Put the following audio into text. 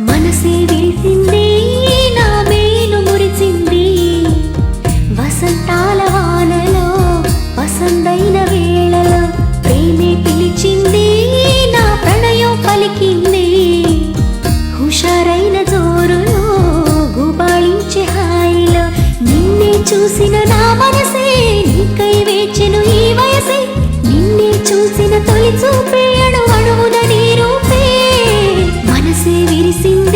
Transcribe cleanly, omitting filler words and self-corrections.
మనసే విరిసింది నా మేలు మురిసింది వసంతాల వానలో వసంతైన వేళలో ప్రేమే పిలిచింది నా ప్రణయం పలికింది హుషారైన జోరులో గుబాళించే హాయిలో నిన్నే చూసిన నా మనసే నీకై వేచెను ఈ వయసే నిన్నే చూసిన తొలి చూపే అణువణువున నీ రూపే మనసే విరిసింది